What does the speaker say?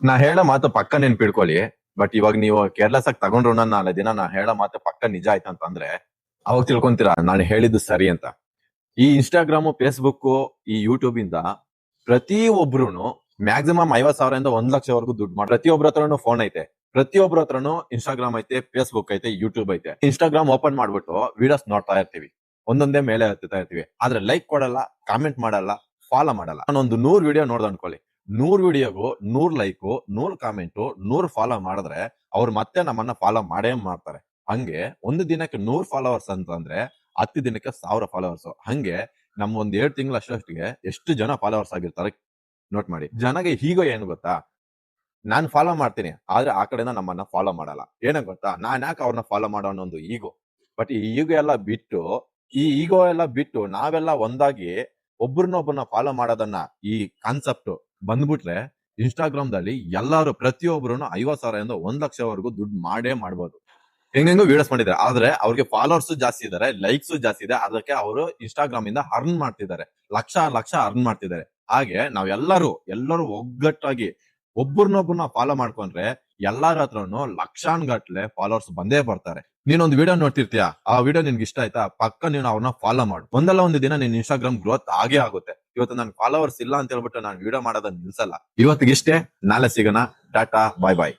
ನಾ ಹೇಳೋ ಮಾತು ಪಕ್ಕ ನೆನ್ಪಿಡ್ಕೊಳ್ಳಿ. ಬಟ್ ಇವಾಗ ನೀವು ಕೇರ್ಲೆಸ್ ಆಗಿ ತಗೊಂಡ್ರು ನಾಳೆ ದಿನ ನಾ ಹೇಳೋ ಮಾತು ಪಕ್ಕ ನಿಜ ಆಯ್ತಂತಂದ್ರೆ ಅವಾಗ ತಿಳ್ಕೊಂತೀರಾ ನಾನು ಹೇಳಿದ್ದು ಸರಿ ಅಂತ. ಈ ಇನ್ಸ್ಟಾಗ್ರಾಮು, ಫೇಸ್ಬುಕ್, ಈ ಯೂಟ್ಯೂಬ್ ಇಂದ ಪ್ರತಿ ಒಬ್ರುನು ಮ್ಯಾಕ್ಸಿಮಮ್ 50,000 1 ಲಕ್ಷವರೆಗೂ ದುಡ್ಡು ಮಾಡಿ. ಪ್ರತಿಯೊಬ್ಬರ ಹತ್ರನು ಫೋನ್ ಐತೆ, ಪ್ರತಿಯೊಬ್ಬರ ಹತ್ರನು ಇನ್ಸ್ಟಾಗ್ರಾಮ್ ಐತೆ, ಫೇಸ್ಬುಕ್ ಐತೆ, ಯೂಟ್ಯೂಬ್ ಐತೆ. ಇನ್ಸ್ಟಾಗ್ರಾಮ್ ಓಪನ್ ಮಾಡ್ಬಿಟ್ಟು ವಿಡಿಯೋಸ್ ನೋಡ್ತಾ ಇರ್ತೀವಿ, ಒಂದೊಂದೇ ಮೇಲೆ ಹತ್ತುತ್ತಾ ಇರ್ತೀವಿ. ಆದ್ರೆ ಲೈಕ್ ಕೊಡಲ್ಲ, ಕಾಮೆಂಟ್ ಮಾಡಲ್ಲ, ಫಾಲೋ ಮಾಡಲ್ಲ. ನಾನೊಂದು 100 ವಿಡಿಯೋ ನೋಡ್ದೆ ಅನ್ಕೊಳ್ಳಿ, 100 ವಿಡಿಯೋಗೂ 100 ಲೈಕು, 100 ಕಾಮೆಂಟು, 100 ಫಾಲೋ ಮಾಡಿದ್ರೆ ಅವ್ರು ಮತ್ತೆ ನಮ್ಮನ್ನ ಫಾಲೋ ಮಾಡೇ ಮಾಡ್ತಾರೆ. ಹಂಗೆ ಒಂದು ದಿನಕ್ಕೆ 100 ಫಾಲೋವರ್ಸ್ ಅಂತಂದ್ರೆ 10 ದಿನಕ್ಕೆ 1000 ಫಾಲೋವರ್ಸ್. ಹಂಗೆ ನಮ್ ಒಂದ್ 2 ತಿಂಗಳ ಅಷ್ಟೊತ್ತಿಗೆ ಎಷ್ಟು ಜನ ಫಾಲೋವರ್ಸ್ ಆಗಿರ್ತಾರೆ ನೋಟ್ ಮಾಡಿ. ಜನಗೆ ಹೀಗೋ ಏನು ಗೊತ್ತಾ, ನಾನ್ ಫಾಲೋ ಮಾಡ್ತೀನಿ ಆದ್ರೆ ಆ ಕಡೆನ ನಮ್ಮನ್ನ ಫಾಲೋ ಮಾಡಲ್ಲ. ಏನಂತ ಗೊತ್ತಾ, ನಾನ್ ಯಾಕೆ ಅವ್ರನ್ನ ಫಾಲೋ ಮಾಡೋ ಅನ್ನೋ ಒಂದು ಈಗೋ. ಬಟ್ ಈ ಈಗೋ ಎಲ್ಲ ಬಿಟ್ಟು ನಾವೆಲ್ಲ ಒಂದಾಗಿ ಒಬ್ರನ್ನೊಬ್ಬರನ್ನ ಫಾಲೋ ಮಾಡೋದನ್ನ, ಈ ಕಾನ್ಸೆಪ್ಟ್ ಬಂದ್ಬಿಟ್ರೆ ಇನ್ಸ್ಟಾಗ್ರಾಮ್ದಲ್ಲಿ ಎಲ್ಲಾರು ಪ್ರತಿಯೊಬ್ರು 50,000 1 ಲಕ್ಷವರೆಗೂ ದುಡ್ಡು ಮಾಡೇ ಮಾಡ್ಬೋದು. ಹೆಂಗೆಂಗೋ ವಿಡಿಯೋಸ್ ಮಾಡಿದ್ದಾರೆ, ಆದ್ರೆ ಅವ್ರಿಗೆ ಫಾಲೋವರ್ಸ್ ಜಾಸ್ತಿ ಇದಾರೆ, ಲೈಕ್ಸ್ ಜಾಸ್ತಿ ಇದೆ. ಅದಕ್ಕೆ ಅವರು ಇನ್ಸ್ಟಾಗ್ರಾಮ್ ಇಂದ ಅರ್ನ್ ಮಾಡ್ತಿದ್ದಾರೆ, ಲಕ್ಷ ಲಕ್ಷ ಅರ್ನ್ ಮಾಡ್ತಿದ್ದಾರೆ. ಹಾಗೆ ಎಲ್ಲರೂ ಒಗ್ಗಟ್ಟಾಗಿ ಒಬ್ಬರನ್ನೊಬ್ಬರನ್ನ ಫಾಲೋ ಮಾಡ್ಕೊಂಡ್ರೆ ಎಲ್ಲಾರ ಹತ್ರನು ಲಕ್ಷಾನ್ಗಟ್ಲೆ ಫಾಲೋವರ್ಸ್ ಬಂದೇ ಬರ್ತಾರೆ. ನೀನೊಂದು ವಿಡಿಯೋ ನೋಡ್ತಿರ್ತೀಯ, ಆ ವಿಡಿಯೋ ನಿನ್ಗೆ ಇಷ್ಟ ಆಯ್ತಾ, ಪಕ್ಕ ನೀನು ಅವ್ರನ್ನ ಫಾಲೋ ಮಾಡು. ಒಂದಲ್ಲ ಒಂದು ದಿನ ನಿನ್ ಇನ್ಸ್ಟಾಗ್ರಾಮ್ ಗ್ರೋತ್ ಆಗೇ ಆಗುತ್ತೆ. ಇವತ್ತು ನನ್ ಫಾಲೋವರ್ಸ್ ಇಲ್ಲ ಅಂತ ಹೇಳ್ಬಿಟ್ಟು ನಾನು ವಿಡಿಯೋ ಮಾಡೋದನ್ನ ನಿಲ್ಸಲ್ಲ. ಇವತ್ತಿಗಿಷ್ಟೇ, ನಾಳೆ ಸಿಗೋಣ. ಟಾಟಾ, ಬಾಯ್ ಬಾಯ್.